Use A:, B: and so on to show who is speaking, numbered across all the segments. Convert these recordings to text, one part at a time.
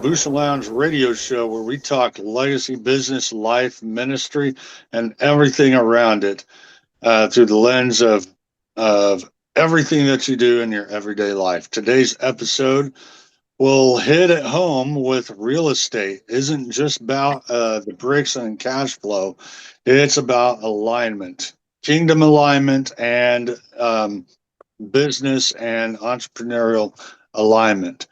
A: Bushin Lounge radio show where we talk legacy, business, life, ministry, and everything around it through the lens of everything that you do in your everyday life. Today's episode will hit at home with real estate. Isn't just about the bricks and cash flow. It's about alignment, kingdom alignment, and business and entrepreneurial alignment.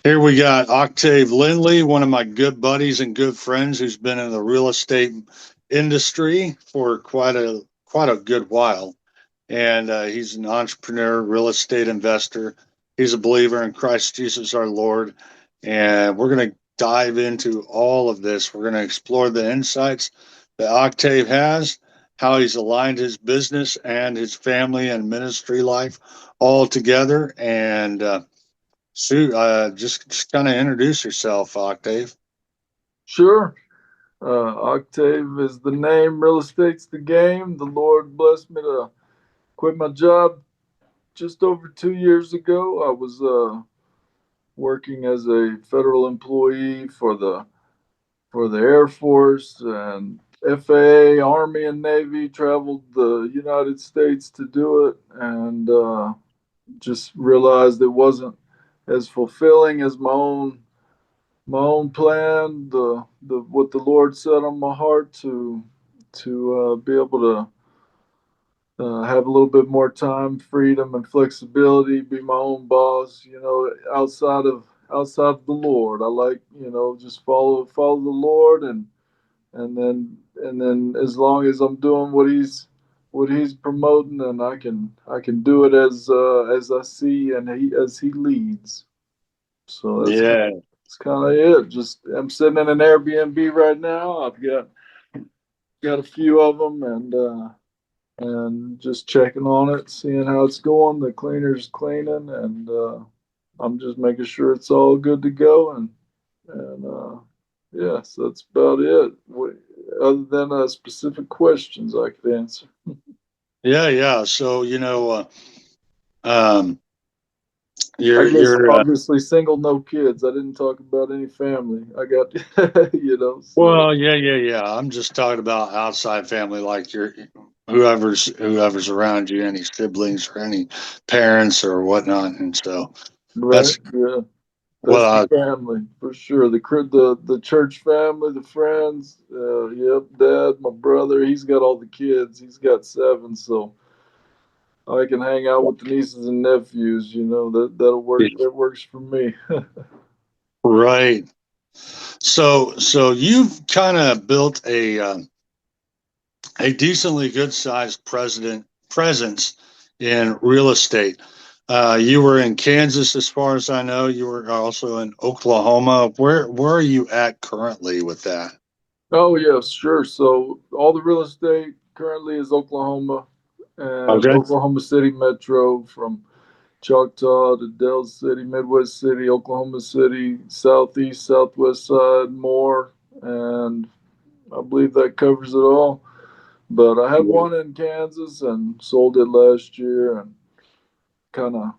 A: Here we got Octave Lindly, one of my good buddies and good friends who's been in the real estate industry for quite a good while. And he's an entrepreneur, real estate investor. He's a believer in Christ Jesus our Lord. And we're going to dive into all of this. We're going to explore the insights that Octave has, how he's aligned his business and his family and ministry life all together. And Sue, just kind of introduce yourself, Octave.
B: Sure. Octave is the name. Real estate's the game. The Lord blessed me to quit my job just over 2 years ago. I was working as a federal employee for the Air Force and FAA, Army, and Navy. Traveled the United States to do it, and just realized it wasn't as fulfilling as my own plan, the what the Lord set on my heart to be able to have a little bit more time, freedom, and flexibility, be my own boss. Outside of the Lord, I like just follow the Lord, and then as long as I'm doing what he's promoting, and I can do it as I see and as he leads. So
A: Yeah.
B: that's kind of it. Just I'm sitting in an Airbnb right now. I've got a few of them, and just checking on it, seeing how it's going. The cleaner's cleaning, and I'm just making sure it's all good to go. And yeah, so that's about it. Other than specific questions I could answer.
A: Yeah, yeah. So, um,
B: I guess
A: you're
B: obviously single, no kids. I didn't talk about any family. I got, so.
A: well, yeah, yeah, yeah. I'm just talking about outside family, like your whoever's around you, any siblings or any parents or whatnot. And so
B: Right,
A: that's
B: yeah.
A: what
B: That's the
A: I
B: family for sure. The church family, the friends. Yep, dad, my brother. He's got all the kids. He's got seven, so I can hang out with the nieces and nephews. That'll work. That works for me.
A: right. So you've kind of built a decently good sized president presence in real estate. You were in Kansas, as far as I know. You were also in Oklahoma. Where are you at currently with that?
B: Oh yeah, sure. So all the real estate currently is Oklahoma and
A: Okay.
B: Oklahoma City Metro, from Choctaw to Del City, Midwest City, Oklahoma City, Southeast, Southwest side, more, and I believe that covers it all. But I have one in Kansas and sold it last year, and kind of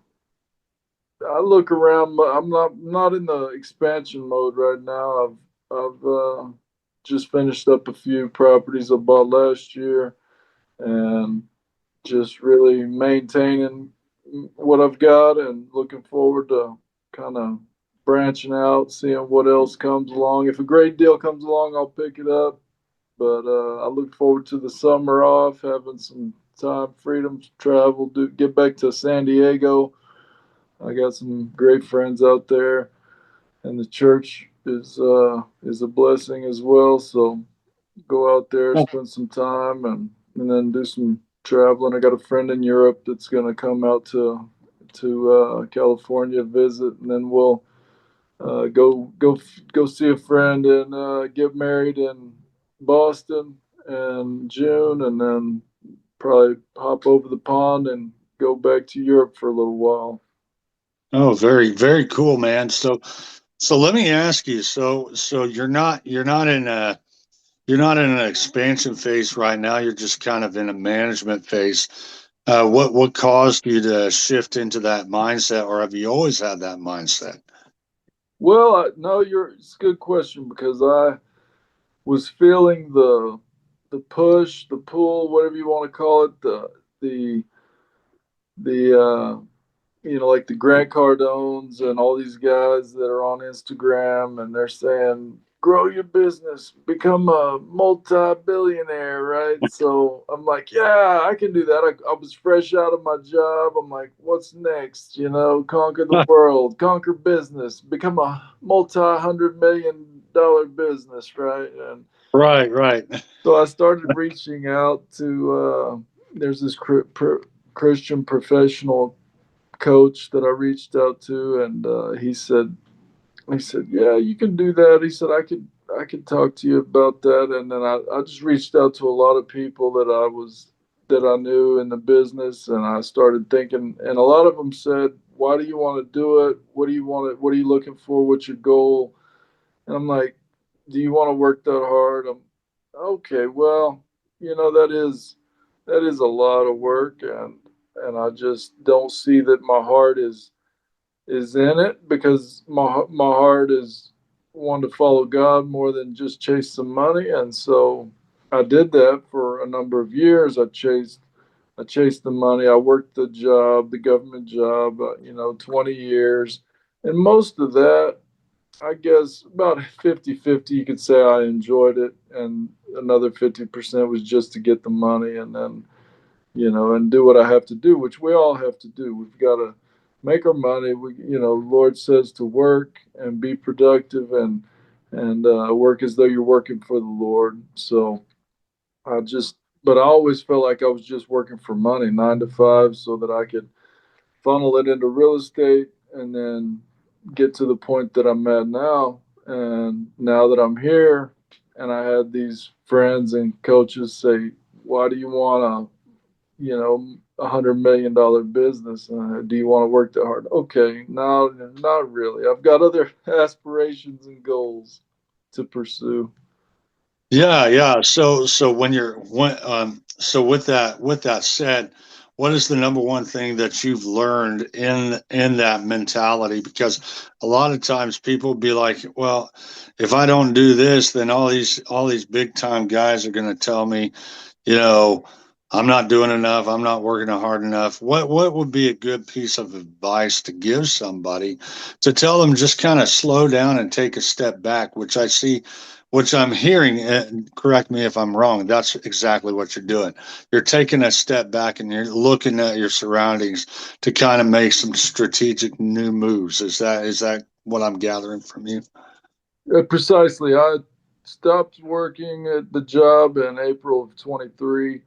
B: I look around. I'm not in the expansion mode right now. I've just finished up a few properties I bought last year, and just really maintaining what I've got, and looking forward to kind of branching out, seeing what else comes along. If a great deal comes along, I'll pick it up. But I look forward to the summer off, having some time, freedom to travel, get back to San Diego. I got some great friends out there, and the church is a blessing as well. So go out there, spend some time, and then do some traveling. I got a friend in Europe that's going to come out to California visit, and then we'll go see a friend and get married in Boston in June, and then probably hop over the pond and go back to Europe for a little while.
A: Oh, very, very cool, man. So let me ask you. So you're not in an expansion phase right now. You're just kind of in a management phase. What caused you to shift into that mindset, or have you always had that mindset?
B: Well, no, it's a good question because I was feeling the push, the pull, whatever you want to call it, the the like the Grant Cardones and all these guys that are on Instagram and they're saying, grow your business, become a multi-billionaire, right? So I'm like, yeah, I can do that. I was fresh out of my job. I'm like, what's next? Conquer the world, conquer business, become a multi-$100 million business, right? And
A: Right, right.
B: so I started reaching out to, there's this Christian professional coach that I reached out to, and he said, yeah, you can do that. He said I could talk to you about that, and then I just reached out to a lot of people that I knew in the business, and I started thinking, and a lot of them said, why do you want to do it? What do you want to? What are you looking for? What's your goal? And I'm like, do you want to work that hard? I'm okay. Well, that is a lot of work, and I just don't see that my heart is in it because my heart is one to follow God more than just chase some money. And so I did that for a number of years. I chased the money. I worked the government job, 20 years. And most of that, I guess about 50-50, you could say I enjoyed it. And another 50% was just to get the money. And then and do what I have to do, which we all have to do. We've got to make our money. Lord says to work and be productive and work as though you're working for the Lord. So but I always felt like I was just working for money, 9 to 5, so that I could funnel it into real estate and then get to the point that I'm at now. And now that I'm here, and I had these friends and coaches say, "Why do you want to?" $100 million business. Do you want to work that hard? Okay, no, not really. I've got other aspirations and goals to pursue.
A: Yeah, yeah. So so with that said, what is the number one thing that you've learned in that mentality? Because a lot of times people be like, well, if I don't do this, then all these big time guys are going to tell me, you know, I'm not doing enough, I'm not working hard enough. What would be a good piece of advice to give somebody to tell them just kind of slow down and take a step back, which I'm hearing, and correct me if I'm wrong, that's exactly what you're doing. You're taking a step back and you're looking at your surroundings to kind of make some strategic new moves. Is that what I'm gathering from you?
B: Precisely. I stopped working at the job in April of 23,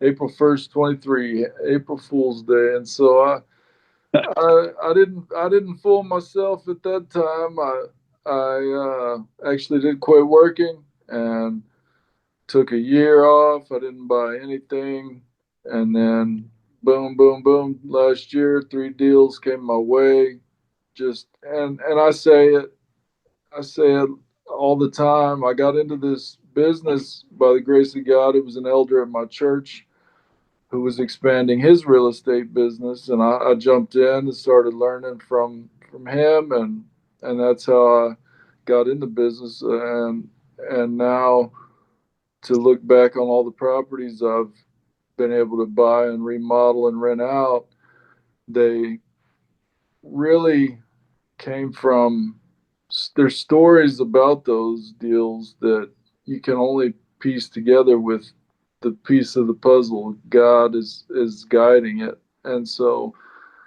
B: April 1st, 23, April Fool's Day. And so I didn't fool myself at that time. I actually did quit working and took a year off. I didn't buy anything. And then boom, boom, boom. Last year, 3 deals came my way. And I say it all the time. I got into this business by the grace of God. It was an elder at my church who was expanding his real estate business, and I jumped in and started learning from him, and that's how I got into business. And now to look back on all the properties I've been able to buy and remodel and rent out, they really came from there's stories about those deals that you can only piece together with the piece of the puzzle. God is guiding it. And so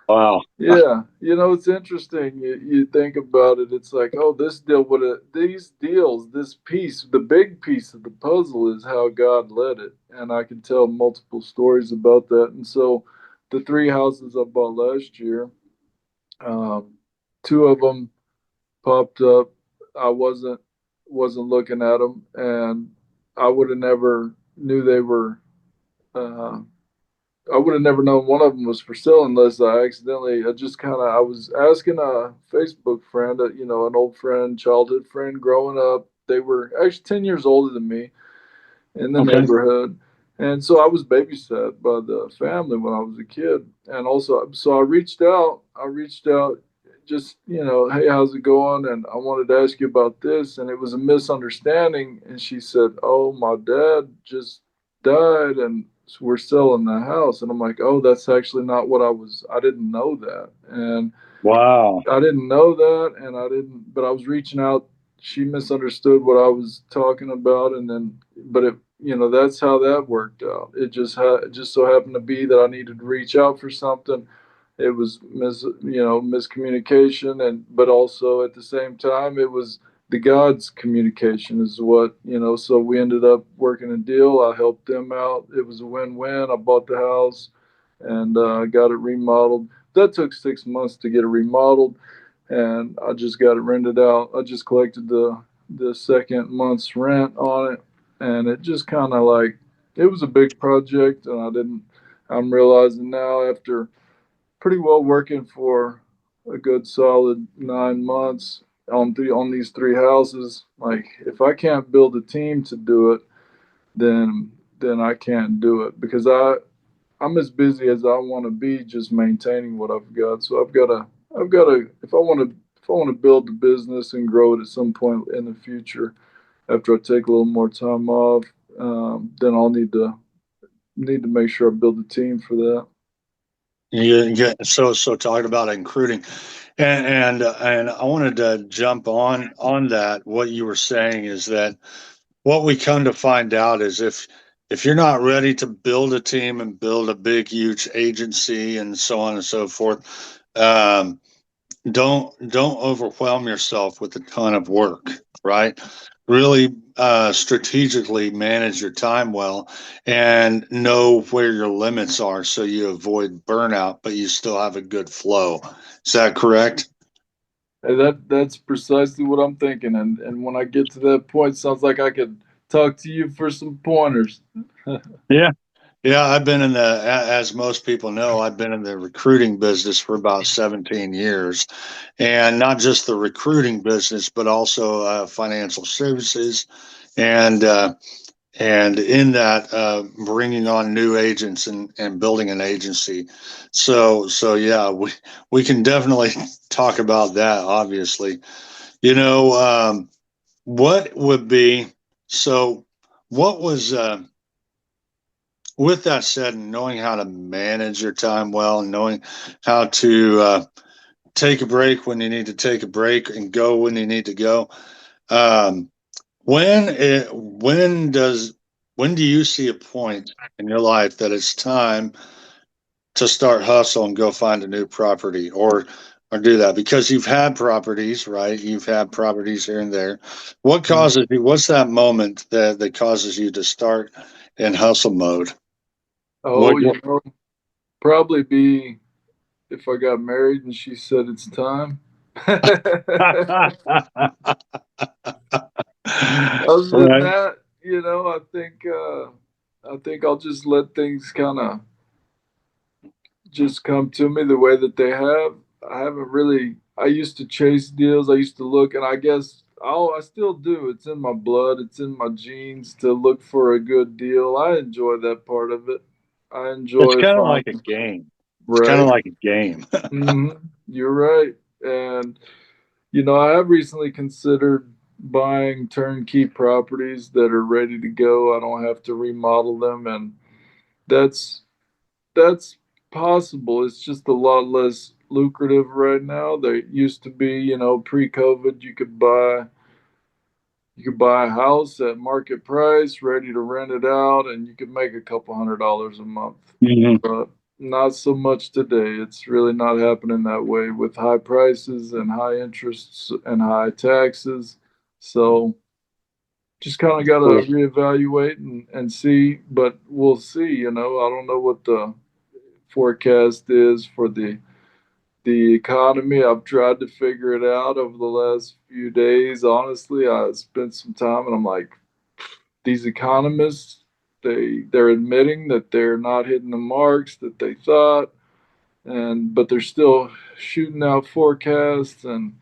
A: Wow.
B: yeah, it's interesting. You think about it, it's like, oh, this deal would have these deals, this piece, the big piece of the puzzle is how God led it. And I can tell multiple stories about that. And so the 3 houses I bought last year, um, 2 of them popped up. I wasn't looking at them, and I would have never knew they were. Uh, I would have never known one of them was for sale unless I accidentally. I just kind of. I was asking a Facebook friend, an old friend, childhood friend, growing up. They were actually 10 years older than me in the
A: Okay.
B: neighborhood. And so I was babysat by the family when I was a kid. And also, so I reached out just, hey, how's it going? And I wanted to ask you about this. And it was a misunderstanding. And she said, oh, my dad just died and we're selling the house. And I'm like, oh, that's actually not what I didn't know that. And
A: Wow.
B: I didn't know that. And I didn't, but I was reaching out. She misunderstood what I was talking about. And then, but it, that's how that worked out. It just so happened to be that I needed to reach out for something. It was miscommunication, and but also at the same time it was the God's communication is what, so we ended up working a deal. I helped them out. It was a win-win. I bought the house and got it remodeled. That took 6 months to get it remodeled, and I just got it rented out. I just collected the second month's rent on it, and it just kind of like, it was a big project, and I'm realizing now after pretty well working for a good solid 9 months on these three houses. Like, if I can't build a team to do it, then I can't do it, because I'm as busy as I want to be just maintaining what I've got. So I've got to if I want to build the business and grow it at some point in the future, after I take a little more time off, then I'll need to make sure I build a team for that.
A: So talking about recruiting, and I wanted to jump on that. What you were saying is that what we come to find out is if you're not ready to build a team and build a big, huge agency and so on and so forth, don't overwhelm yourself with a ton of work, right? Really strategically manage your time well and know where your limits are so you avoid burnout, but you still have a good flow. Is that correct?
B: Hey, that's precisely what I'm thinking, and when I get to that point, sounds like I could talk to you for some pointers.
A: Yeah. Yeah, I've been in as most people know, I've been in the recruiting business for about 17 years, and not just the recruiting business, but also financial services, and in that, bringing on new agents and building an agency. So yeah, we can definitely talk about that. Obviously, you know, what would be so? What was with that said, knowing how to manage your time well, knowing how to take a break when you need to take a break and go when you need to go. Um, when do you see a point in your life that it's time to start hustle and go find a new property or do that because you've had properties, right? You've had properties here and there. What causes you? What's that moment that causes you to start in hustle mode?
B: Oh,
A: What?
B: probably be if I got married and she said it's time. Other than
A: Right.
B: that, I think I'll just let things kind of just come to me the way that they have. I haven't really. I used to chase deals. I used to look, and I guess I still do. It's in my blood. It's in my genes to look for a good deal. I enjoy that part of it. I
A: It's
B: enjoy
A: kind of like a
B: finding
A: game. It's kind of
B: right.
A: like a game.
B: You're right, and I have recently considered buying turnkey properties that are ready to go. I don't have to remodel them, and that's that's possible. It's just a lot less lucrative right now. They used to be, pre-COVID, you could buy a house at market price, ready to rent it out, and you could make a couple $100 a month.
A: Mhm.
B: But not so much today. It's really not happening that way with high prices and high interests and high taxes. So just kind of got to reevaluate and see, but we'll see. I don't know what the forecast is for the economy. I've tried to figure it out over the last few days. Honestly, I spent some time and I'm like, these economists, they're admitting that they're not hitting the marks that they thought, and but they're still shooting out forecasts, and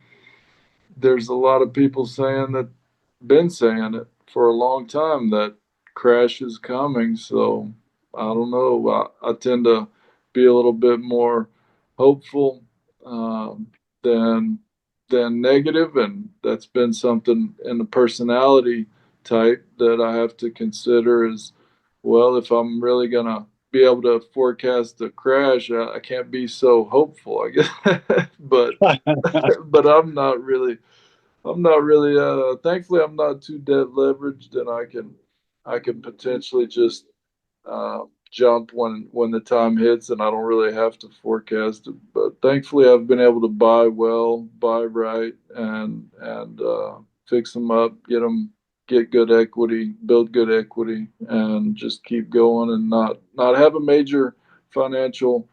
B: there's a lot of people saying that, been saying it for a long time, that crash is coming. So I don't know. I tend to be a little bit more hopeful, um, than negative, and that's been something in the personality type that I have to consider is, well, if I'm really gonna be able to forecast a crash, I can't be so hopeful, I guess. but I'm not really. Thankfully, I'm not too debt leveraged, and I can potentially just uh, jump when the time hits, and I don't really have to forecast it. But thankfully, I've been able to buy well, buy right, and fix them up, get good equity, build good equity, and just keep going and not have a major financial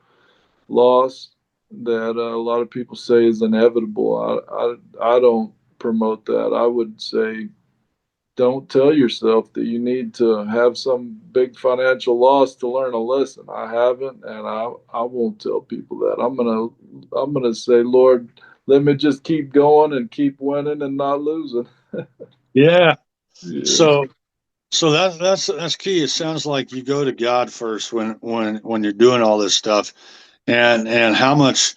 B: loss that a lot of people say is inevitable. I don't promote that. I would say don't tell yourself that you need to have some big financial loss to learn a lesson. I haven't, and I won't tell people that. I'm gonna say, Lord, let me just keep going and keep winning and not losing.
A: Yeah.
B: Yeah.
A: So that's key. It sounds like you go to God first when you're doing all this stuff, and how much.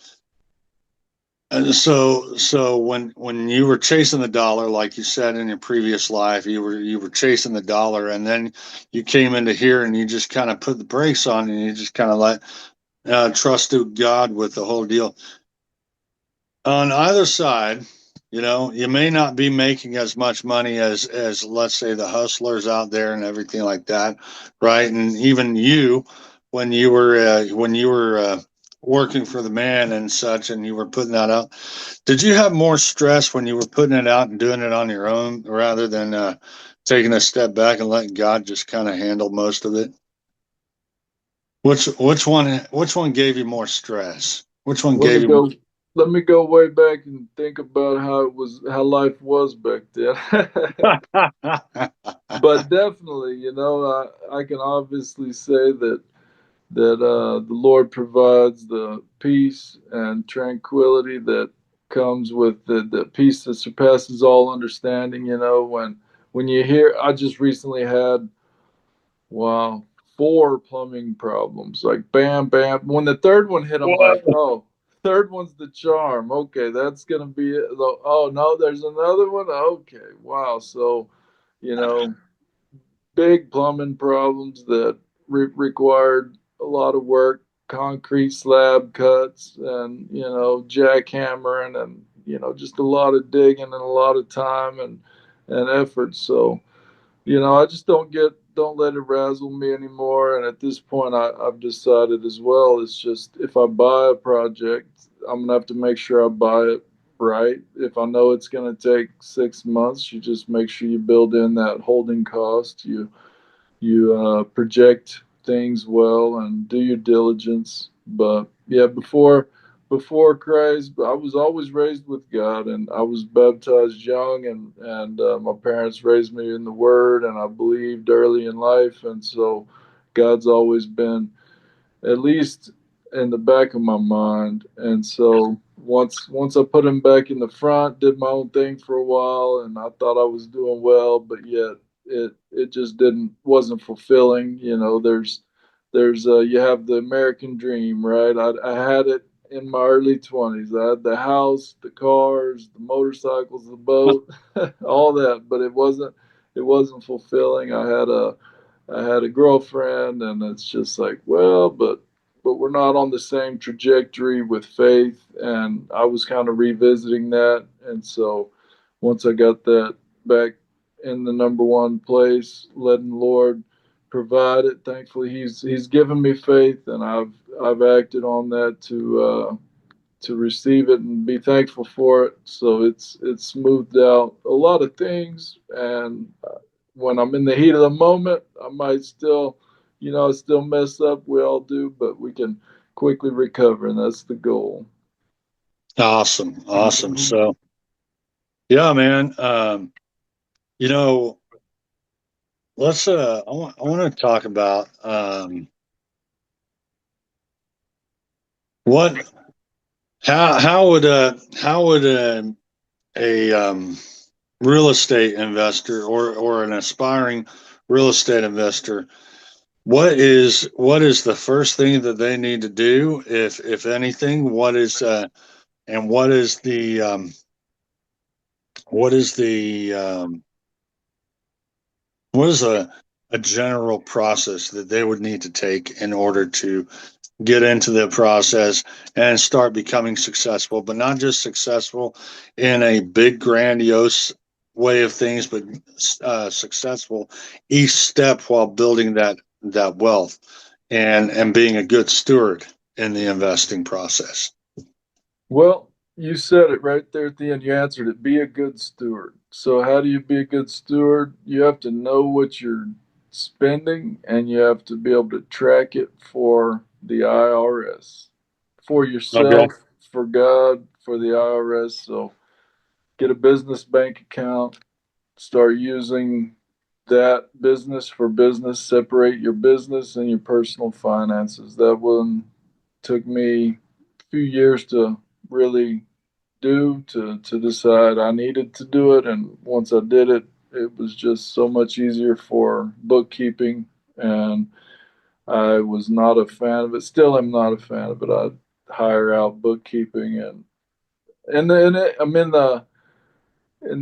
A: And so when you were chasing the dollar, like you said in your previous life, you were chasing the dollar, and then you came into here and you just kind of put the brakes on, and you just kind of let trusted God with the whole deal. On either side, you may not be making as much money as let's say the hustlers out there and everything like that, right? And even you, when you were working for the man and such, and you were putting that out, did you have more stress when you were putting it out and doing it on your own rather than taking a step back and letting God just kind of handle most of it? Which one gave you more stress? Which one
B: Let me
A: gave you
B: go. Let me go way back and think about how life was back then.
A: more?
B: But definitely, I can obviously say that the Lord provides the peace and tranquility that comes with the peace that surpasses all understanding. When you hear, I just recently had, wow, four plumbing problems, like bam, bam. When the third one hit, I'm like,
A: Whoa.
B: oh, third one's the charm. Okay, that's gonna be it. Oh no, there's another one. Okay, wow. So, you know, big plumbing problems that required a lot of work, concrete slab cuts, and jackhammering, and just a lot of digging and a lot of time and effort. So I just don't let it razzle me anymore. And at this point, I've decided as well. It's just if I buy a project, I'm gonna have to make sure I buy it right. If I know it's gonna take 6 months, you just make sure you build in that holding cost. You project things well and do your diligence. But yeah, before Christ, I was always raised with God, and I was baptized young, and my parents raised me in the Word, and I believed early in life, and so God's always been at least in the back of my mind. And so once I put him back in the front, did my own thing for a while, and I thought I was doing well, but yet it just didn't wasn't fulfilling. There's you have the American dream, right? I had it in my early 20s. I had the house, the cars, the motorcycles, the boat, all that, but it wasn't fulfilling. I had a girlfriend, and it's just like, well, but we're not on the same trajectory with faith, and I was kind of revisiting that. And so once I got that back in the number one place, letting the Lord provide it, thankfully He's given me faith, and I've acted on that to receive it and be thankful for it. So it's smoothed out a lot of things, and when I'm in the heat of the moment, I might still mess up. We all do, but we can quickly recover, and that's the goal.
A: Awesome, awesome. So yeah, man. You know, let's. I want to talk about what how would a real estate investor or an aspiring real estate investor, what is the first thing that they need to do, if anything? What is and what is the what is a general process that they would need to take in order to get into the process and start becoming successful, but not just successful in a big, grandiose way of things, but successful each step while building that wealth and being a good steward in the investing process.
B: Well, you said it right there at the end. You answered it. Be a good steward. So, how do you be a good steward? You have to know what you're spending and you have to be able to track it for the IRS, for
A: Okay.
B: yourself, for God, for the IRS. So, get a business bank account, start using that business for business, separate your business and your personal finances. That one took me a few years to really do to decide I needed to do it, and once I did it, it was just so much easier for bookkeeping, and I was not a fan of it. Still am not a fan of it. I'd hire out bookkeeping, I'm in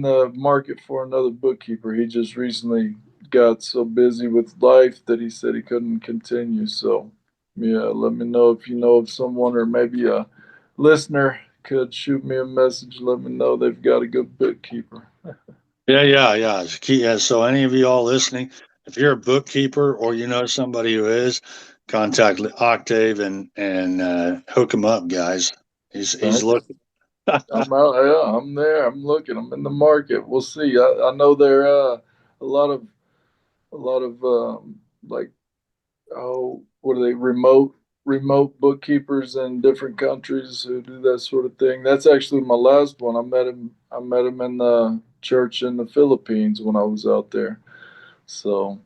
B: the market for another bookkeeper. He just recently got so busy with life that he said he couldn't continue. So, yeah, let me know if you know of someone, or maybe a listener could shoot me a message. Let me know they've got a good bookkeeper.
A: Yeah, yeah, yeah. Yeah. So, any of you all listening, if you're a bookkeeper or you know somebody who is, contact Octave and hook him up, guys. He's
B: Thanks.
A: looking.
B: I'm out. Yeah, I'm there. I'm looking. I'm in the market. We'll see. I know there a lot of a lot of like, oh, what are they, remote bookkeepers in different countries who do that sort of thing. That's actually my last one. I met him in the church in the Philippines when I was out there. So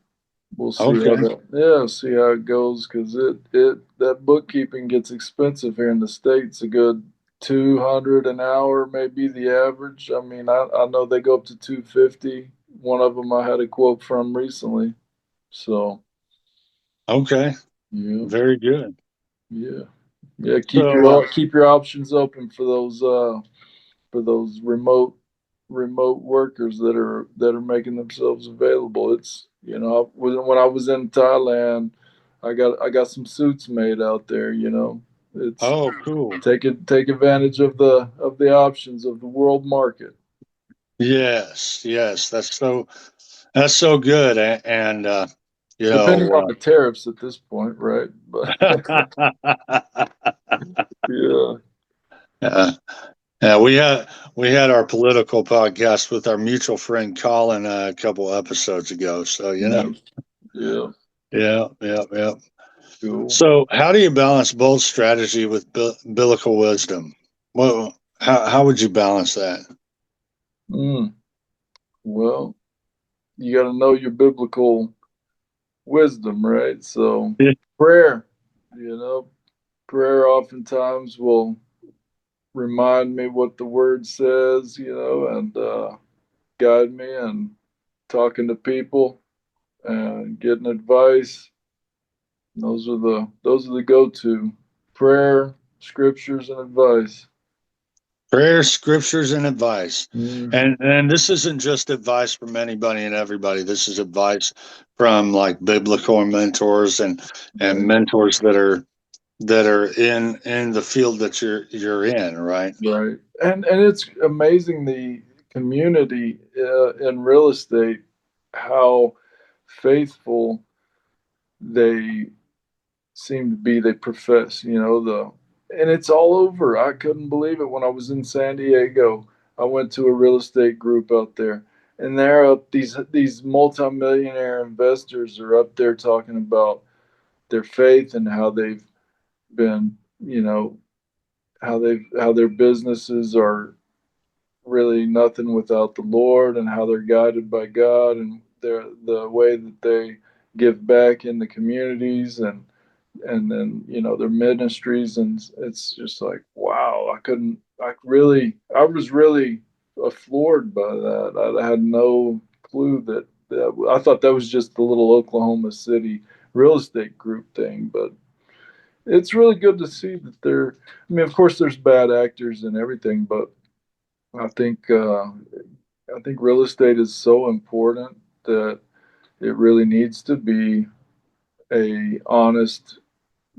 B: we'll see how
A: Okay.
B: that, yeah, see how it goes, because it that bookkeeping gets expensive here in the States. A good 200 an hour may be the average. I mean, I know they go up to 250. One of them I had a quote from recently. So
A: Okay.
B: yeah.
A: Very good.
B: Yeah, yeah.
A: So,
B: Keep your options open for those remote workers that are making themselves available. It's, when I was in Thailand, I got some suits made out there. It's
A: oh, cool.
B: take advantage of the options of the world market.
A: Yes, yes. That's so good. And you
B: Depending on
A: know,
B: the tariffs at this point, right? But yeah,
A: uh, yeah, we had our political podcast with our mutual friend Colin a couple episodes ago. So
B: nice. Yeah,
A: yeah, yeah, yeah.
B: cool.
A: So, how do you balance bold strategy with biblical wisdom? Well, how would you balance that?
B: Mm, well, you got to know your biblical wisdom, right? So
A: Yeah.
B: prayer, you know, prayer oftentimes will remind me what the word says, and guide me, and talking to people and getting advice. Those are the go-to: prayer, scriptures, and advice.
A: Prayer, scriptures, and advice.
B: Hmm.
A: And this isn't just advice from anybody and everybody. This is advice from like biblical mentors and
B: Right,
A: mentors that are in the field that you're in, right?
B: right. And it's amazing, the community in real estate, how faithful they seem to be. They profess, and it's all over. I couldn't believe it when I was in San Diego. I went to a real estate group out there, and they're up, these multimillionaire investors are up there talking about their faith and how they've been, how their businesses are really nothing without the Lord, and how they're guided by God, and the way that they give back in the communities, and then, their ministries, and it's just like, wow. I was really floored by that. I had no clue that I thought that was just the little Oklahoma City real estate group thing, but it's really good to see that there. I mean, of course, there's bad actors and everything, but I think I think real estate is so important that it really needs to be a honest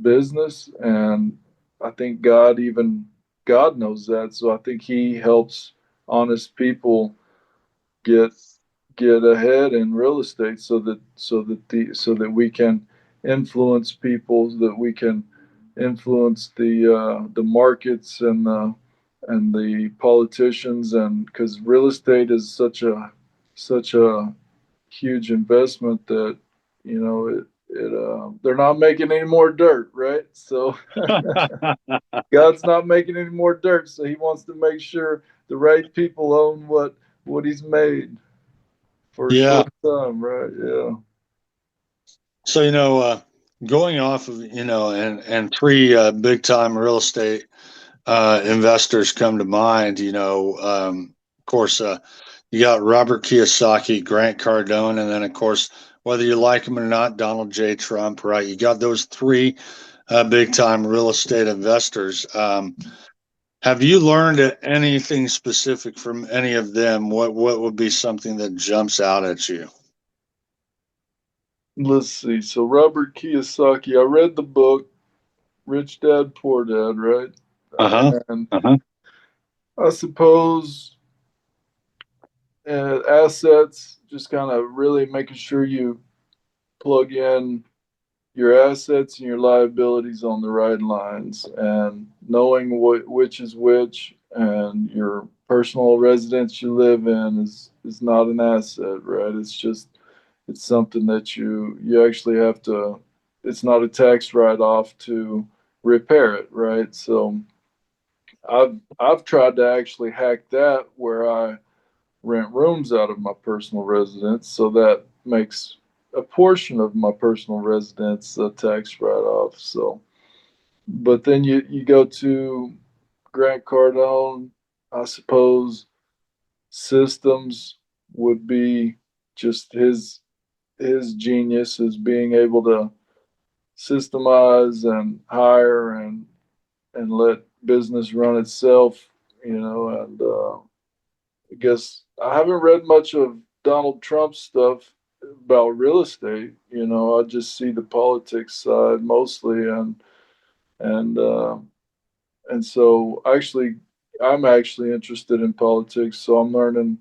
B: business, and I think God knows that. So I think He helps honest people get get ahead in real estate, so that we can influence people, so that we can influence the markets and the politicians, and because real estate is such a huge investment that they're not making any more dirt, right? So God's not making any more dirt, so He wants to make sure the right people own what He's made for a
A: Yeah.
B: short time, right? Yeah.
A: So, going off of, and three big time real estate investors come to mind, of course, you got Robert Kiyosaki, Grant Cardone, and then, of course, whether you like him or not, Donald J. Trump, right? You got those three big time real estate investors. Have you learned anything specific from any of them? What would be something that jumps out at you?
B: Let's see. So Robert Kiyosaki, I read the book Rich Dad Poor Dad, right?
A: Uh huh.
B: And
A: Uh huh.
B: I suppose assets, just kind of really making sure you plug in your assets and your liabilities on the right lines, and knowing which is which, and your personal residence you live in is not an asset, right? It's something that you actually have to. It's not a tax write off to repair it, right? So I've tried to actually hack that, where I rent rooms out of my personal residence, so that makes a portion of my personal residence a tax write off. So, but then you go to Grant Cardone, I suppose systems would be just his genius is being able to systemize and hire and let business run itself, and I guess I haven't read much of Donald Trump's stuff about real estate. I just see the politics side mostly, and uh, and so actually, I'm actually interested in politics. So I'm learning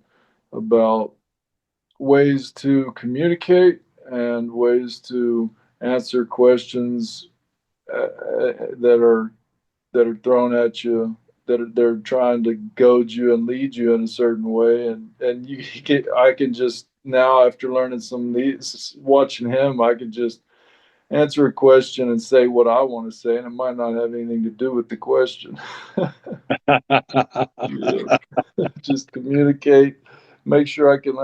B: about ways to communicate and ways to answer questions that are thrown at you, that they're trying to goad you and lead you in a certain way, and I can just now, after learning some of these, watching him, I can just answer a question and say what I want to say, and it might not have anything to do with the question. Yeah. Just communicate, make sure I can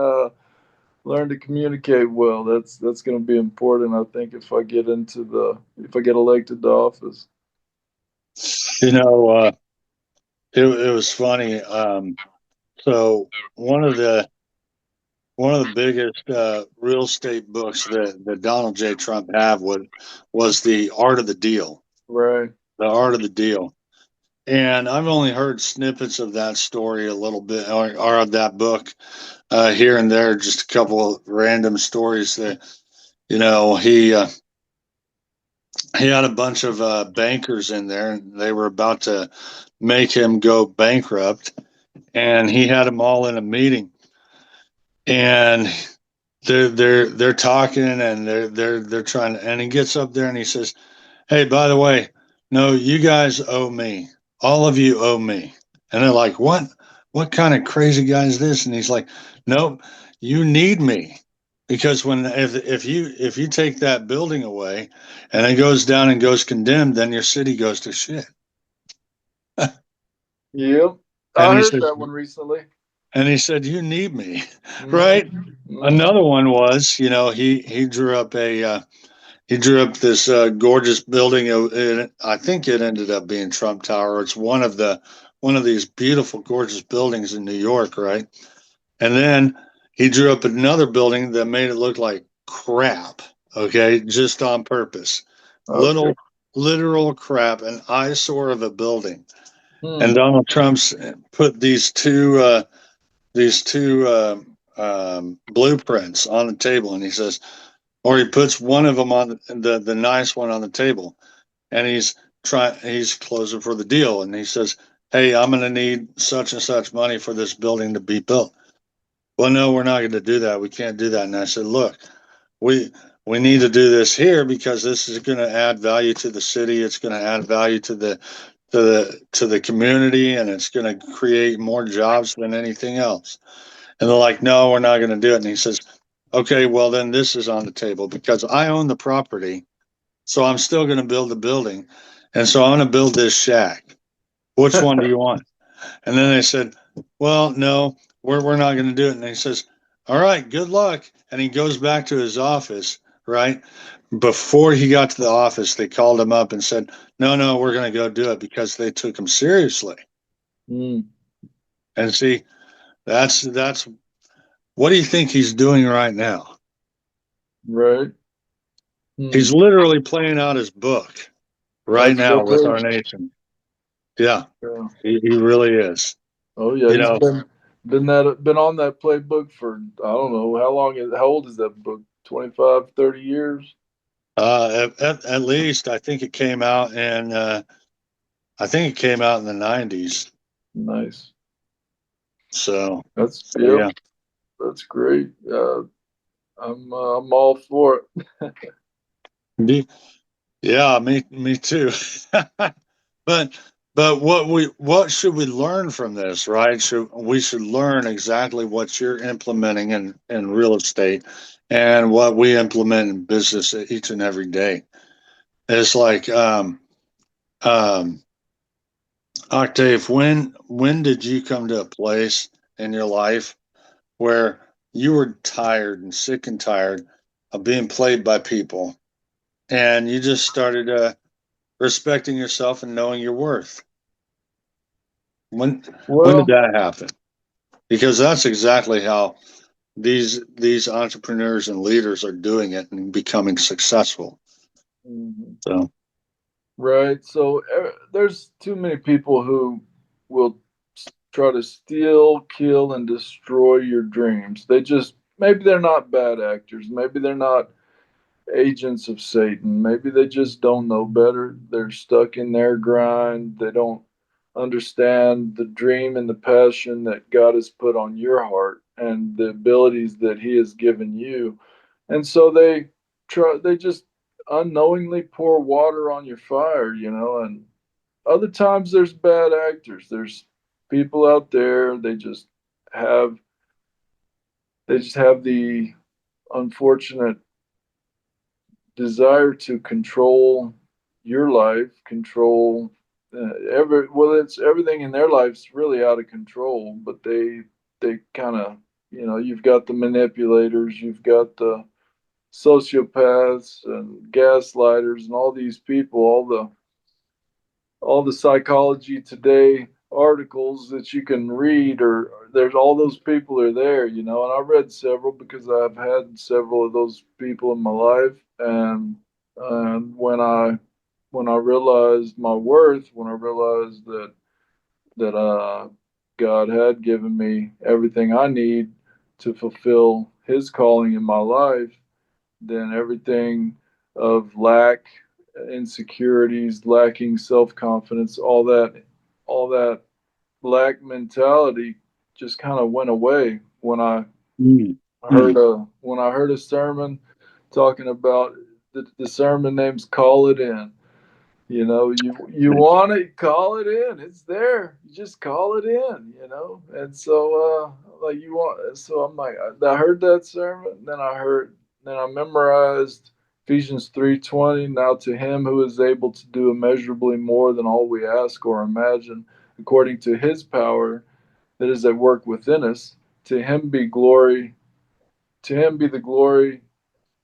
B: learn to communicate well. That's going to be important, I think, if I get elected to office.
A: you know, uh, it was funny. So one of the biggest real estate books that Donald J. Trump have was the Art of the Deal.
B: Right.
A: The Art of the Deal. And I've only heard snippets of that story a little bit, or of that book here and there, just a couple of random stories that, he had a bunch of bankers in there, and they were about to make him go bankrupt, and he had them all in a meeting, and they're talking, and they're trying to, and he gets up there and he says, "Hey, by the way, no, you guys owe me. All of you owe me." And they're like, "What? What kind of crazy guy is this?" And he's like, "Nope, you need me." Because if you take that building away and it goes down and goes condemned, then your city goes to shit.
B: Yep.
A: And
B: I
A: he
B: heard
A: said,
B: that one recently.
A: "You need me." Right?
B: Mm-hmm.
A: Another one was, he drew up this gorgeous building. I think it ended up being Trump Tower. It's one of these beautiful, gorgeous buildings in New York, right? And then he drew up another building that made it look like crap. Okay, just on purpose.
B: Okay.
A: Little literal crap, an eyesore of a building. And
B: Hmm.
A: Donald Trump's put these two blueprints on the table, and he says, or he puts one of them on the nice one on the table, and he's closing for the deal, and he says, "Hey, I'm going to need such and such money for this building to be built." Well, no, we're not going to do that. We can't do that. And I said, "Look, we we need to do this here because this is going to add value to the city. It's going to add value to the community, and it's going to create more jobs than anything else." And they're like, "No, we're not going to do it." And he says, "Okay, well then this is on the table because I own the property, so I'm still going to build the building, and so I'm going to build this shack. Which one do you want?" And then they said, "Well, no, we're not going to do it." And he says, "All right, good luck." And he goes back to his office, right? Before he got to the office, they called him up and said, "No, no, we're going to go do it," because they took him seriously.
B: Hmm.
A: And see, that's what do you think he's doing right now?
B: Right. Hmm.
A: He's literally playing out his book right
B: That's
A: now
B: what
A: with our
B: they.
A: nation. Yeah,
B: Yeah.
A: he really is.
B: Oh yeah,
A: You
B: he's
A: know,
B: been on that playbook for I don't know how long. How old is that book? 25, 30 years.
A: at least I think it came out in I think it came out in the '90s.
B: Nice.
A: So,
B: That's
A: so
B: yep.
A: yeah,
B: That's great. I'm all for it.
A: yeah, me too. but what should we learn from this, right? Should learn exactly what you're implementing in real estate and what we implement in business each and every day. It's like um, Octave, when did you come to a place in your life where you were tired and sick and tired of being played by people, and you just started respecting yourself and knowing your worth? When when did
B: Well,
A: that happen? Because that's exactly how these entrepreneurs and leaders are doing it and becoming successful.
B: mhm.
A: So,
B: Right. So there's too many people who will try to steal, kill, and destroy your dreams. They just maybe they're not bad actors. Maybe they're not agents of Satan. Maybe they just don't know better. They're stuck in their grind. They don't understand the dream and the passion that God has put on your heart and the abilities that He has given you. And so they just unknowingly pour water on your fire, and other times there's bad actors. There's people out there, have they just have the unfortunate desire to control your life, control it's everything in their life's really out of control, but they kind of, you've got the manipulators, you've got the sociopaths and gaslighters and all these people, all the psychology today articles that you can read, or there's all those people are there, and I read several because I've had several of those people in my life. And when I realized my worth, when I realized that God had given me everything I need to fulfill His calling in my life, then everything of lack, insecurities, lacking self confidence, all that lack mentality just kind of went away
A: mm,
B: heard
A: mm,
B: a when I heard a sermon talking about the sermon name's "Call It In." You want it, call it in. It's there. You just call it in. And so like you want. So I'm like, I heard that sermon. Then I memorized Ephesians 3:20. Now to Him who is able to do immeasurably more than all we ask or imagine, according to His power that is at work within us. To Him be glory. To Him be the glory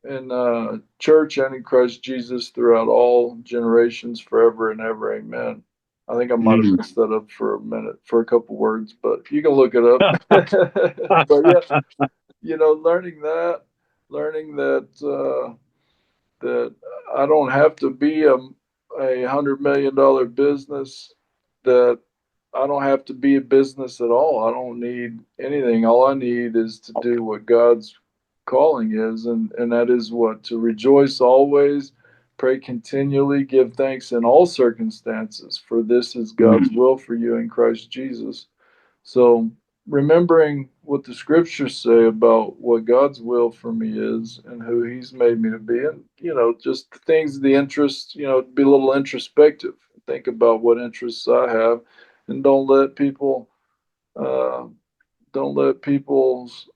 B: in church and in Christ Jesus throughout all generations, forever and ever. Amen. I think I might have
A: mm.
B: messed that up for a minute, for a couple words, but you can look it up. But yeah, learning that I don't have to be $100 million business that I don't have to be a business at all. I don't need anything. All I need is to do what God's calling is, and that is what? To rejoice always, pray continually, give thanks in all circumstances, for this is God's will for you in Christ Jesus. So remembering what the scriptures say about what God's will for me is and who He's made me to be, and just things, the interests, be a little introspective. Think about what interests I have, and uh, don't let people's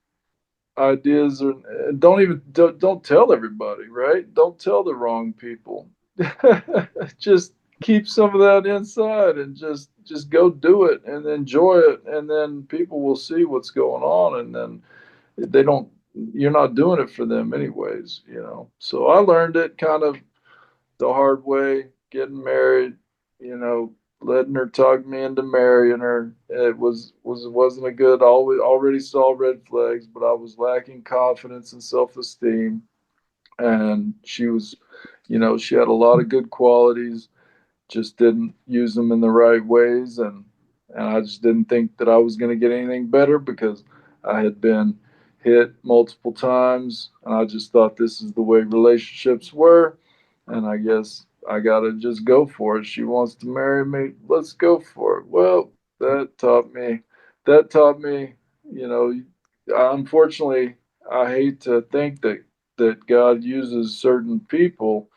B: ideas, or don't tell everybody, right? Don't tell the wrong people. Just keep some of that inside, and just go do it and enjoy it, and then people will see what's going on, and then they don't you're not doing it for them anyways. So I learned it kind of the hard way, getting married, you know, letting her talk me into marrying her. It wasn't a good. Already saw red flags, but I was lacking confidence and self esteem, and she had a lot of good qualities, just didn't use them in the right ways, and I just didn't think that I was going to get anything better because I had been hit multiple times, and I just thought this is the way relationships were, and I guess I got to just go for it. She wants to marry me, let's go for it. Well, that taught me, you know, unfortunately, I hate to think that God uses certain people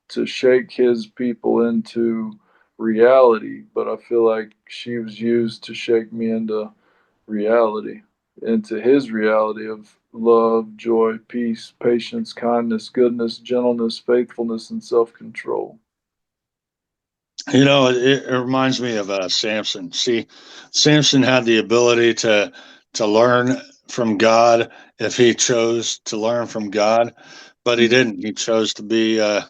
B: to shake his people into reality, but I feel like she was used to shake me into reality, into his reality of love, joy, peace, patience, kindness, goodness, gentleness, faithfulness, and self control.
A: It reminds me of Samson. See, Samson had the ability to learn from God if he chose to learn from God, but he didn't. He chose to be a,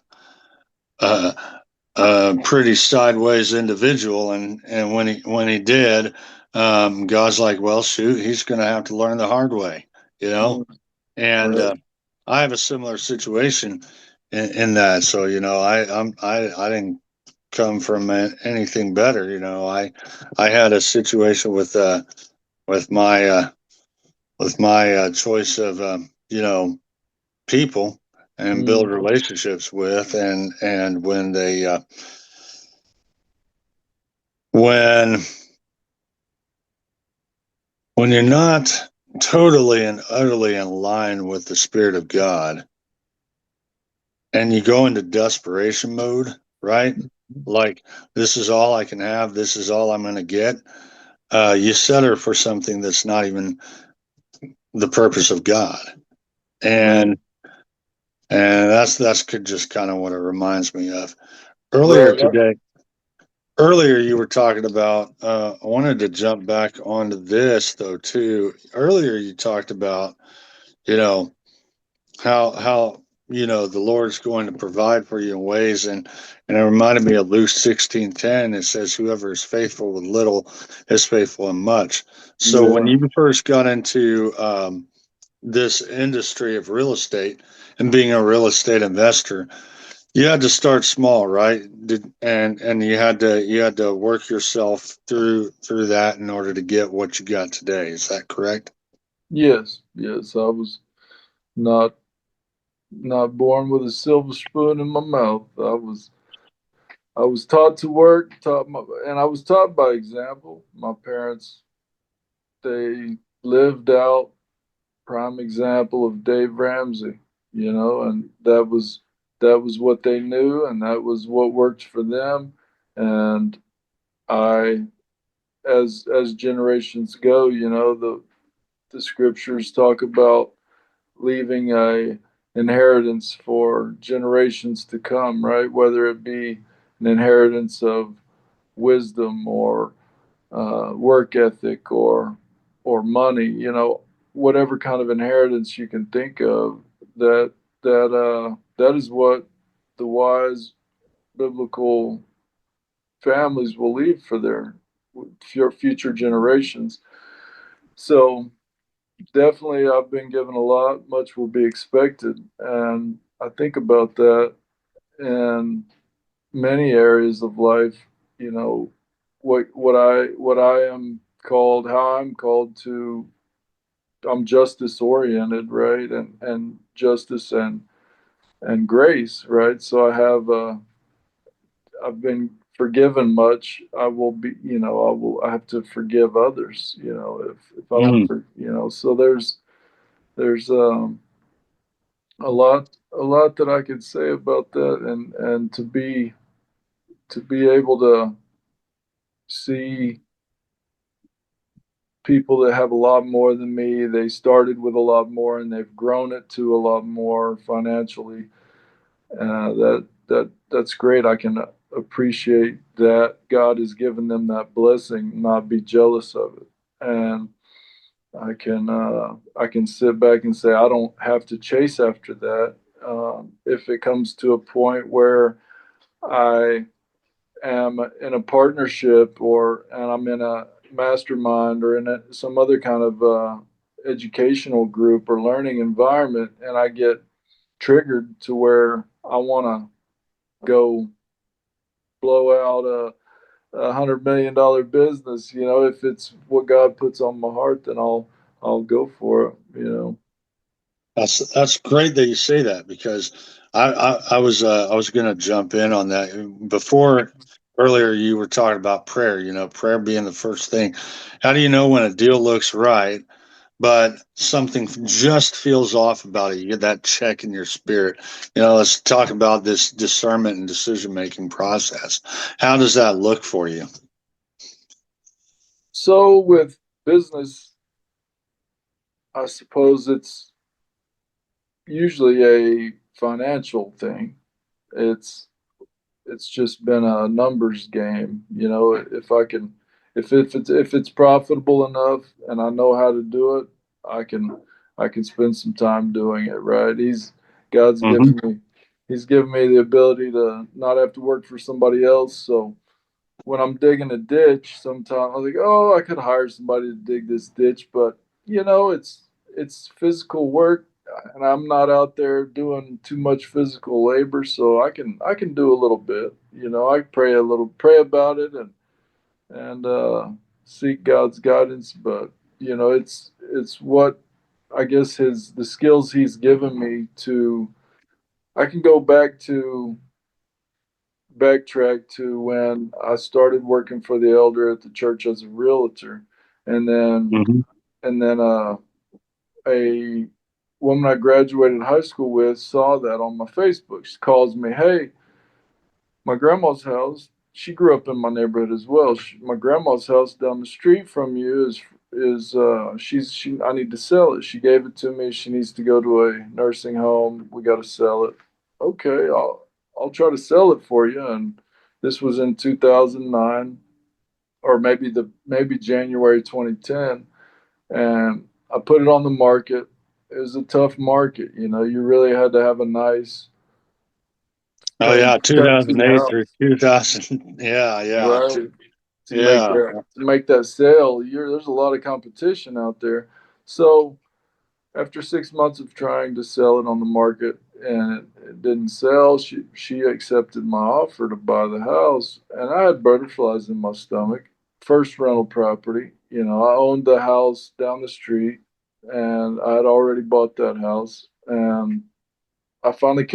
A: a pretty sideways individual, and when he did, God's like, well, shoot, he's going to have to learn the hard way, you know.
B: Mm,
A: And
B: right.
A: I have a similar situation in that. So I didn't come from anything better. I had a situation with my choice of people and build
B: Mm,
A: relationships with, and when when you're not totally and utterly in line with the Spirit of God, and you go into desperation mode, right? Like, this is all I can have, this is all I'm going to get. You settle for something that's not even the purpose of God,
B: right.
A: and that's just kind of what it reminds me of. Earlier
B: Right.
A: today, earlier you were talking about. I wanted to jump back onto this though too. Earlier you talked about you know how the Lord's going to provide for you in ways, and it reminded me of Luke 16:10. It says, "Whoever is faithful with little is faithful in much." So when
B: Yeah.
A: you first got into this industry of real estate and being a real estate investor, you had to start small, right? And you had to work yourself through that in order to get what you got today. Is that correct?
B: Yes. Yes. I was not not born with a silver spoon in my mouth. I was taught to work, and I was taught by example. My parents, they lived out prime example of Dave Ramsey, and that was what they knew, and that was what worked for them. And I, as generations go, the scriptures talk about leaving a inheritance for generations to come, right? Whether it be an inheritance of wisdom or work ethic or money, whatever kind of inheritance you can think of. That is what the wise biblical families will leave for their future generations. So definitely, I've been given a lot. Much will be expected, and I think about that, and many areas of life, you know, what I am called, how I'm called to. I'm justice oriented, right? And justice and grace, right? So I've been forgiven much. I will be, I have to forgive others, if I don't,
A: Mm.
B: so there's a lot that I could say about that, and to be able to see people that have a lot more than me. They started with a lot more and they've grown it to a lot more financially. That's great. I can appreciate that God has given them that blessing, not be jealous of it, and I can sit back and say I don't have to chase after that. If it comes to a point where I am in a partnership, and I'm in a mastermind or in some other kind of educational group or learning environment, and I get triggered to where I want to go blow out $100 million business. If it's what God puts on my heart, then I'll go for it.
A: That's great that you say that because I was going to jump in on that before. Earlier you were talking about prayer, prayer being the first thing. How do you know when a deal looks right but something just feels off about it? You get that check in your spirit. Let's talk about this discernment and decision making process. How does that look for you?
B: So with business, I suppose it's usually a financial thing. It's it's just been a numbers game. If it's profitable enough and I know how to do it, I can I can spend some time doing it. Right? God's
A: Hmm.
B: given me the ability to not have to work for somebody else. So when I'm digging a ditch, sometimes I think, oh, I could hire somebody to dig this ditch, but it's physical work, and I'm not out there doing too much physical labor, so I can do a little bit. I pray about it, and seek God's guidance, but it's what I guess his the skills he's given me to. I can go backtrack to when I started working for the elder at the church as a realtor, and then
A: Hmm.
B: and then a woman I graduated high school with saw that on my Facebook. She calls me, "Hey, my grandma's house. She grew up in my neighborhood as well. My grandma's house down the street from you she I need to sell it. She gave it to me. She needs to go to a nursing home. We got to sell it. Okay, I'll try to sell it for you." And this was in 2009, or maybe January 2010, and I put it on the market. It was a tough market. You really had to have a nice,
A: Oh
B: kind
A: yeah,
B: of turnkey
A: 2008 through
B: house,
A: 2000. Yeah, yeah,
B: right? To make
A: yeah.
B: that sale. There's a lot of competition out there. So after 6 months of trying to sell it on the market and it didn't sell, she accepted my offer to buy the house, and I had butterflies in my stomach. First rental property. I owned the house down the street, and I had already bought that house, and I finally,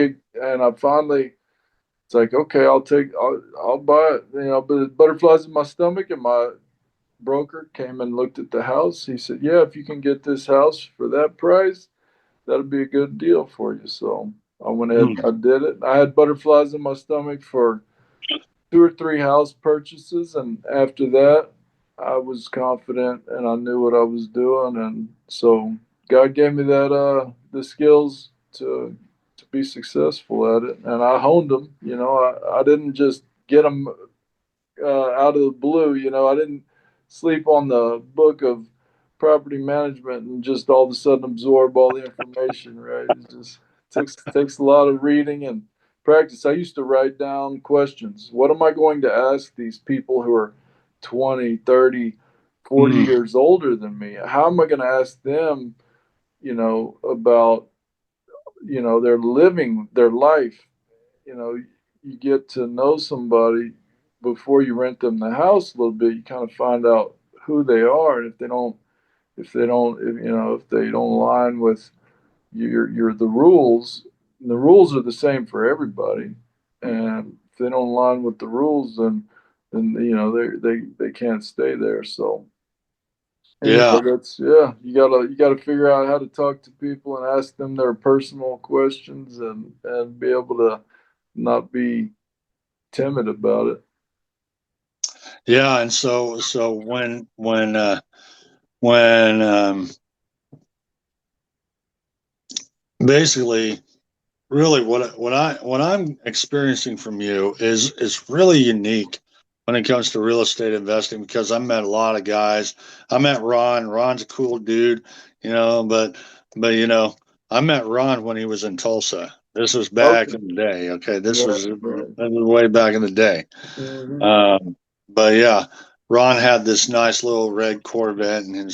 B: it's like, okay, I'll buy it. But butterflies in my stomach, and my broker came and looked at the house. He said, "Yeah, if you can get this house for that price, that'd be a good deal for you." So I went ahead and
A: Mm.
B: I did it. I had butterflies in my stomach for two or three house purchases, and after that, I was confident and I knew what I was doing, and so God gave me the skills to be successful at it, and I honed them. I didn't just get them out of the blue. I didn't sleep on the book of property management and just all of a sudden absorb all the information. Right? It just takes a lot of reading and practice. I used to write down questions. What am I going to ask these people who are 20, 30, 40
A: Mm.
B: years older than me? How am I going to ask them, about their living their life? you know you get to know somebody before you rent them the house a little bit, you kind of find out who they are, and if they don't align with your the rules, and the rules are the same for everybody, and if they don't align with the rules, then they can't stay there. So anyway,
A: Yeah.
B: that's yeah. You gotta figure out how to talk to people and ask them their personal questions, and be able to not be timid about it.
A: Yeah. And so when basically really what I'm experiencing from you is really unique when it comes to real estate investing, because I met a lot of guys. I met Ron. Ron's a cool dude, but I met Ron when he was in Tulsa. This was back
B: Okay.
A: in the day. Okay,
B: Right. Right.
A: this was way back in the day.
B: Hmm.
A: But yeah, Ron had this nice little red Corvette and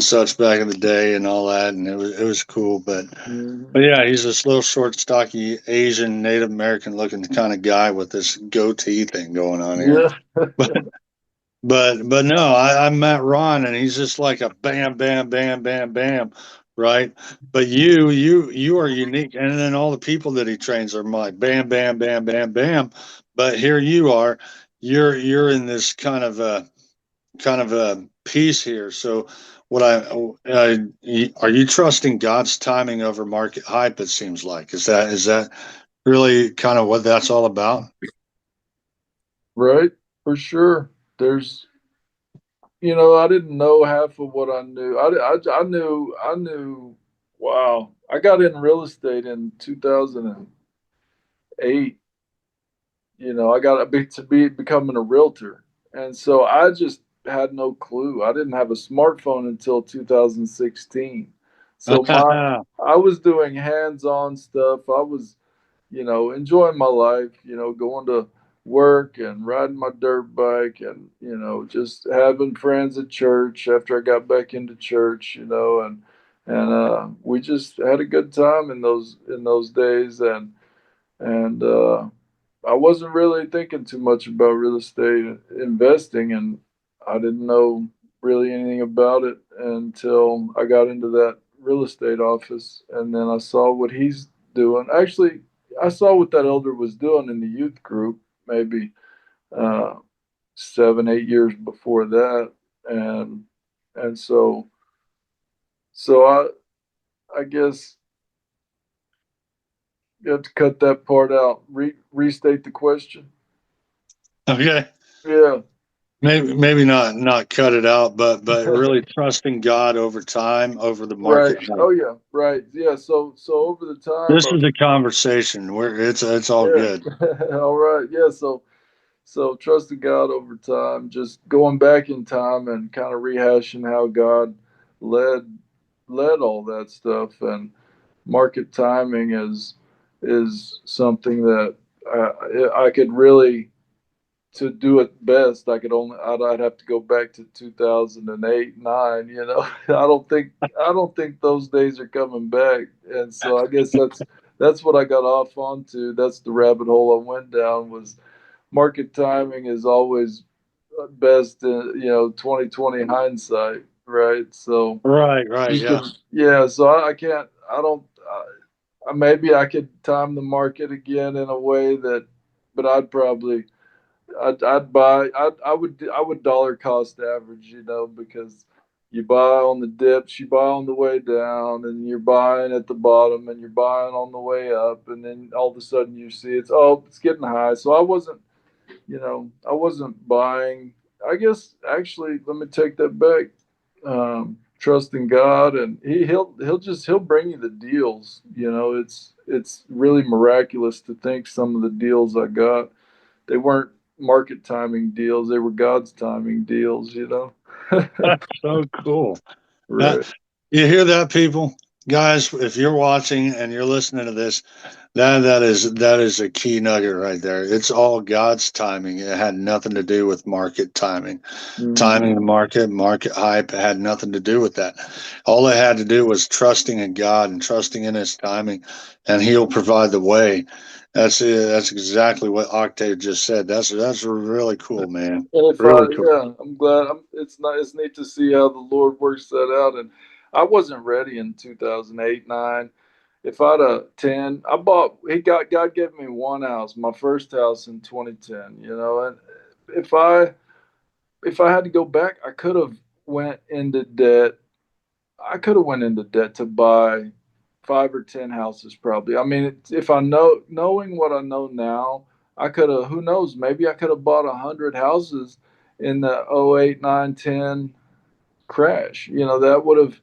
A: such back in the day and all that, and it was cool. But
B: Hmm.
A: yeah, he's this little short, stocky Asian Native American looking kind of guy with this goatee thing going on here.
B: Yeah.
A: But but no, I met Ron and he's just like a bam, bam, bam, bam, bam, right? But you are unique, and then all the people that he trains are like bam, bam, bam, bam, bam. But here you are, you're in this kind of a piece here. So, what are you trusting God's timing over market hype? It seems like is that really kind of what that's all about?
B: Right. For sure. There's I didn't know half of what I knew. I knew. Wow, I got in real estate in 2008. I got to be becoming a realtor, and so I just had no clue. I didn't have a smartphone until 2016. So I was doing hands-on stuff. I was enjoying my life, going to work and riding my dirt bike, and, just having friends at church after I got back into church, and we just had a good time in those days, and I wasn't really thinking too much about real estate investing, and I didn't know really anything about it until I got into that real estate office, and then I saw what he's doing. Actually, I saw what that elder was doing in the youth group, maybe uh, 7, 8 years before that, and so I guess you have to cut that part out. Restate the question.
A: Okay,
B: Yeah.
A: maybe not cut it out, but really trusting God over time over the
B: Right.
A: market hype.
B: Oh yeah. Right. Yeah. So over the time
A: This
B: of
A: is a conversation where it's all
B: yeah.
A: good.
B: All right. Yeah. So trusting God over time, just going back in time and kind of rehashing how God led led all that stuff, and market timing is something that I could really, to do it best, I'd have to go back to 2008, 9. I don't think those days are coming back, and so I guess that's what I got off onto. That's the rabbit hole I went down, was market timing is always best. 2020 hindsight, right? So
A: Right,
B: you
A: yeah.
B: can, yeah. So I can't. I don't. Maybe I could time the market again in a way that, but I'd buy. I would dollar cost average, because you buy on the dips, you buy on the way down, and you're buying at the bottom, and you're buying on the way up, and then all of a sudden you see it's getting high. So I wasn't buying. I guess, actually, let me take that back. Trusting God, and he'll bring you the deals. It's really miraculous to think some of the deals I got, they weren't market timing deals. They were God's timing deals.
A: That's so cool. That
B: Right.
A: you hear that, people, guys. If you're watching and you're listening to this, that is a key nugget right there. It's all God's timing. It had nothing to do with market timing.
B: Hmm.
A: Timing the market hype had nothing to do with that. All it had to do was trusting in God and trusting in His timing, and He'll provide the way. That's it. That's exactly what Octave just said. That's really cool, man.
B: And if I,
A: Really cool.
B: yeah, I'm glad. It's not. It's neat to see how the Lord works that out. And I wasn't ready in 2008, nine. If I'd have 10, I bought. He got God gave me one house, my first house in 2010. You know, and if I had to go back, I could have went into debt. I could have went into debt to buy 5 or 10 houses, probably. I mean, if I knowing what I know now, I could have. Who knows? Maybe I could have bought 100 houses in the '08, 9, 10 crash. You know, that would have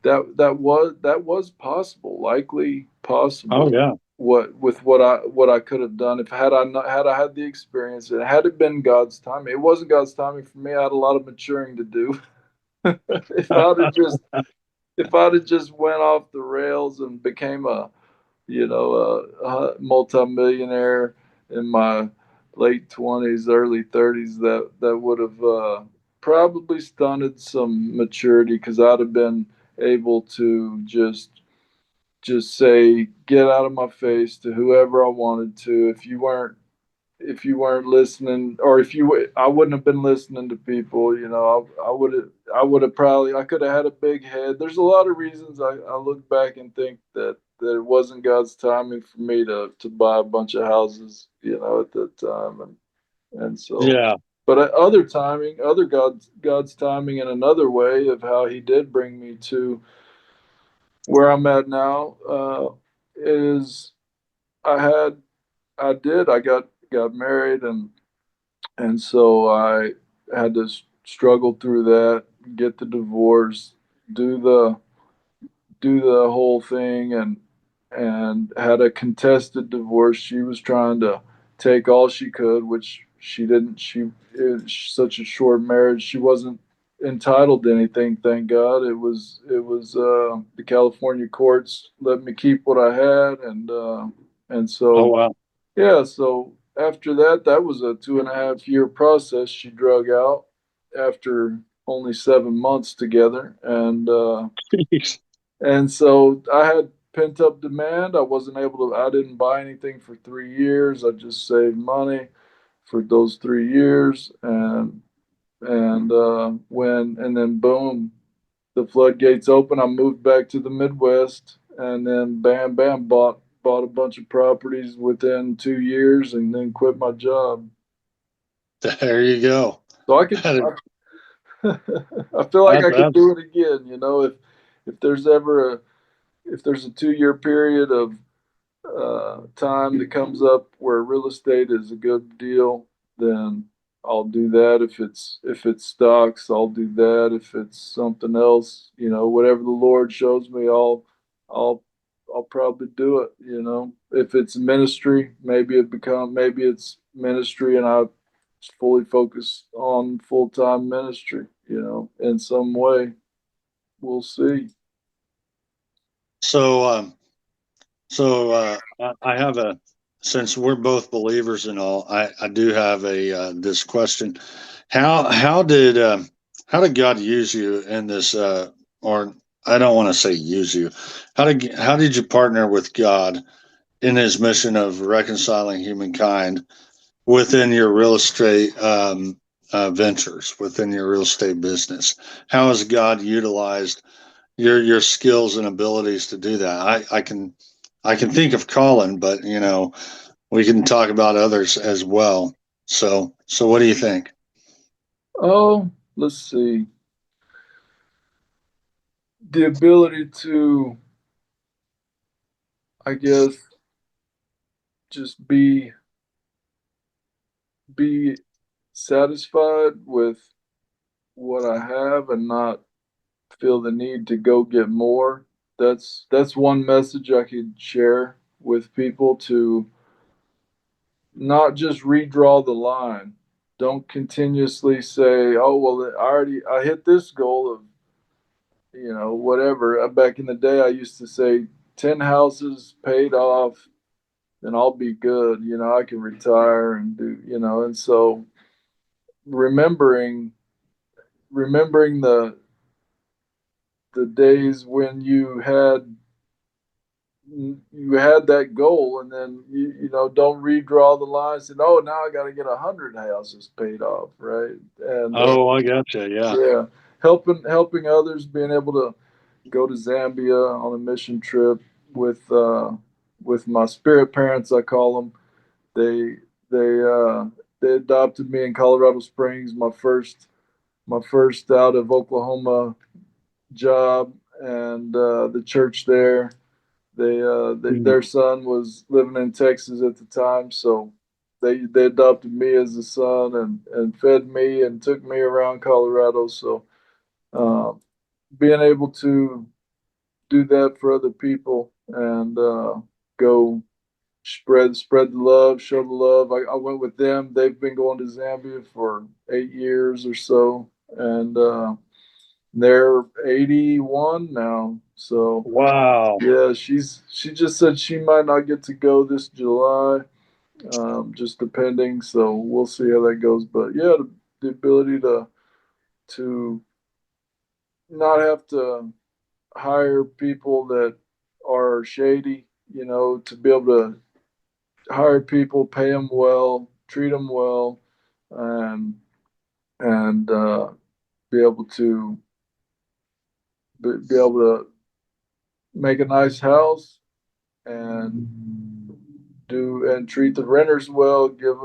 B: that was possible, likely
A: Oh
B: possible.
A: yeah.
B: What I could have done if had I not had I had the experience, and had it been God's timing. It wasn't God's timing for me. I had a lot of maturing to do. if I'd have just if I'd have just went off the rails and became a multimillionaire in my late 20s, early 30s, that would have probably stunted some maturity, because I'd have been able to just say, get out of my face, to whoever I wanted to. If you weren't listening, or I wouldn't have been listening to people. I would have probably, I could have had a big head. There's a lot of reasons I look back and think that it wasn't God's timing for me to buy a bunch of houses, at that time. And so,
A: Yeah.
B: but other timing, other God's timing in another way of how He did bring me to where I'm at now, is I had I got married, and so I had to struggle through that, get the divorce, do the do the whole thing, and had a contested divorce. She was trying to take all she could, which she didn't. It was such a short marriage. She wasn't entitled to anything, thank God. It was the California courts let me keep what I had, and
A: Oh
B: so,
A: wow.
B: yeah. So after that, that was a 2.5 year process. She drug out after only 7 months together, and so I had pent up demand. I didn't buy anything for 3 years. I just saved money for those 3 years. And then boom, the floodgates open. I moved back to the Midwest, and then bam, bam, bought a bunch of properties within 2 years, and then quit my job.
A: There you go.
B: So
A: That is,
B: I feel like I could
A: that's
B: do it again. If there's ever if there's a 2 year period of time that comes up where real estate is a good deal, then I'll do that. If it's stocks, I'll do that. If it's something else, whatever the Lord shows me, I'll I'll probably do it. If it's ministry, maybe it's ministry, and I fully focus on full time ministry. In some way, we'll see.
A: so I have a since we're both believers and all, I do have a this question. How did God use you in this or I don't want to say use you. How did you partner with God in his mission of reconciling humankind within your real estate ventures, within your real estate business? How has God utilized your skills and abilities to do that? I can think of Colin, but we can talk about others as well. So what do you think?
B: Oh, let's see. The ability to, I guess, just be satisfied with what I have, and not feel the need to go get more. That's one message I could share with people, to not just redraw the line. Don't continuously say, "Oh, well, I hit this goal of, whatever." Back in the day, I used to say 10 houses paid off, then I'll be good. I can retire and do, and so remembering remembering the days when you had you had that goal, and then you know, don't redraw the lines and, oh, now I got to get 100 houses paid off, right? And
A: Oh, I gotcha. Yeah.
B: yeah, helping others, being able to go to Zambia on a mission trip with my spirit parents, I call them. They they uh, they adopted me in Colorado Springs, my first out of Oklahoma job, and the church there.
A: Mm.
B: Their son was living in Texas at the time, so they adopted me as a son, and fed me and took me around Colorado. So uh, being able to do that for other people, and go spread the love, show the love. I went with them. They've been going to Zambia for 8 years or so, and they're 81 now. So
A: Wow.
B: yeah, she just said she might not get to go this July, just depending. So we'll see how that goes. But yeah, the ability to not have to hire people that are shady, you know, to be able to hire people, pay them well, treat them well, and be able to be able to make a nice house and do and treat the renters well. Give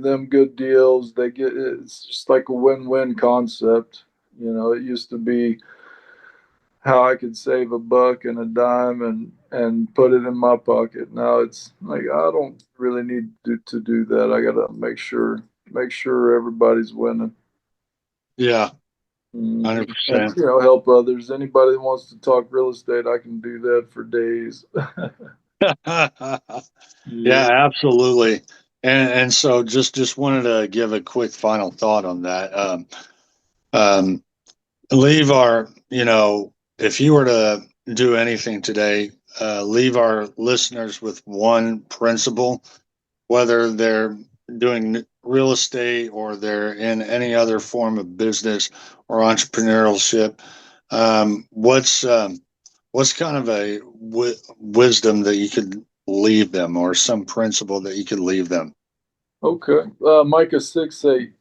B: them good deals. It's just like a win-win concept. You know, it used to be how I could save a buck and a dime and put it in my pocket. Now it's like I don't really need to do that. I gotta make sure everybody's winning.
A: Yeah.
B: And
A: 100%.
B: you know, help others. Anybody that wants to talk real estate, I can do that for days.
A: Yeah,
B: Yeah.
A: absolutely. And so just wanted to give a quick final thought on that. Um, leave our, if you were to do anything today, leave our listeners with one principle, whether they're doing real estate or they're in any other form of business or entrepreneurship. What's kind of a wisdom that you could leave them, or some principle that you could leave them?
B: Okay. Micah 6:8.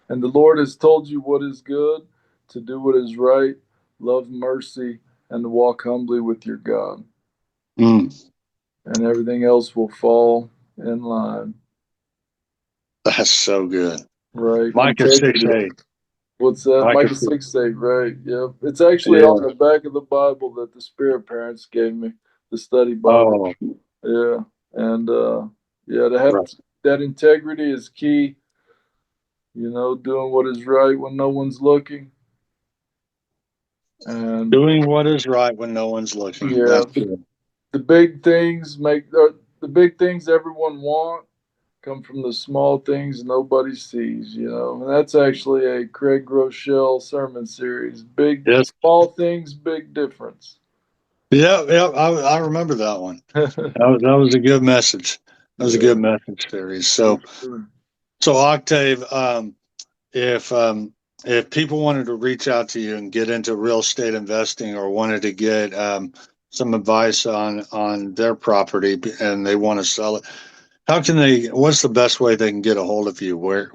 B: And the Lord has told you what is good, to do what is right, love mercy, and to walk humbly with your God.
A: Mm,
B: And everything else will fall in line.
A: that's so good.
B: Right?
A: Micah six
B: Integrity.
A: eight.
B: What's that?
A: Micah
B: Micah
A: 6.
B: 6:8, right? Yep. It's actually
A: Yeah.
B: on the back of the Bible that the spirit parents gave me, the study Bible.
A: Oh,
B: Yeah. And yeah, to have
A: right.
B: that integrity is key, you know, doing what is right when no one's looking. And
A: Doing what is right when no one's looking.
B: yeah,
A: That's good.
B: the big things the big things everyone want come from the small things nobody sees, you know. And that's actually a Craig Groeschel sermon series. Big
A: Yes.
B: small things, big difference.
A: Yeah. Yeah. I remember that one. That was a good message. That was a good
B: Yeah,
A: message series.
B: for
A: So,
B: sure.
A: so Octave, if if people wanted to reach out to you and get into real estate investing, or wanted to get some advice on their property and they want to sell it, how can they? What's the best way they can get a hold of you? Where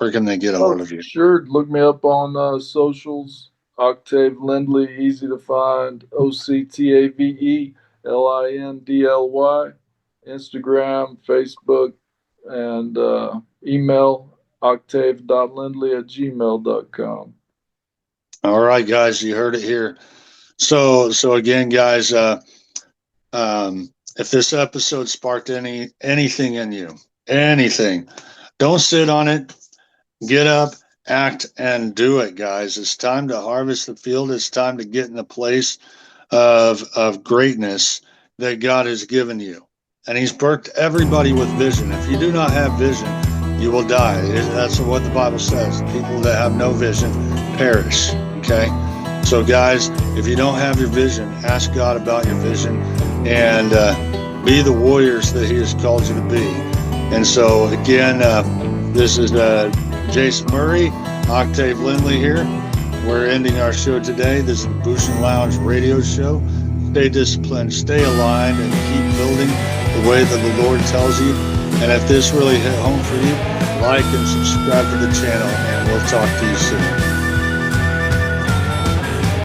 A: can they get a
B: Oh,
A: hold of you?
B: sure. Look me up on socials. Octave Lindly, easy to find. OctaveLindly. Instagram, Facebook, and email octave.lindley@gmail.com.
A: All right, guys, you heard it here. So again, guys, if this episode sparked anything in you, anything, don't sit on it. Get up, act, and do it, guys. It's time to harvest the field. It's time to get in the place of greatness that God has given you. And He's birthed everybody with vision. If you do not have vision, you will die. That's what the Bible says. People that have no vision perish. Okay? So, guys, if you don't have your vision, ask God about your vision, and be the warriors that He has called you to be. And so, again, this is Jason Murray, Octave Lindley here. We're ending our show today. This is the Bushin Lounge radio show. stay disciplined, stay aligned, and keep building the way that the Lord tells you. And if this really hit home for you, like and subscribe to the channel, and we'll talk to you soon.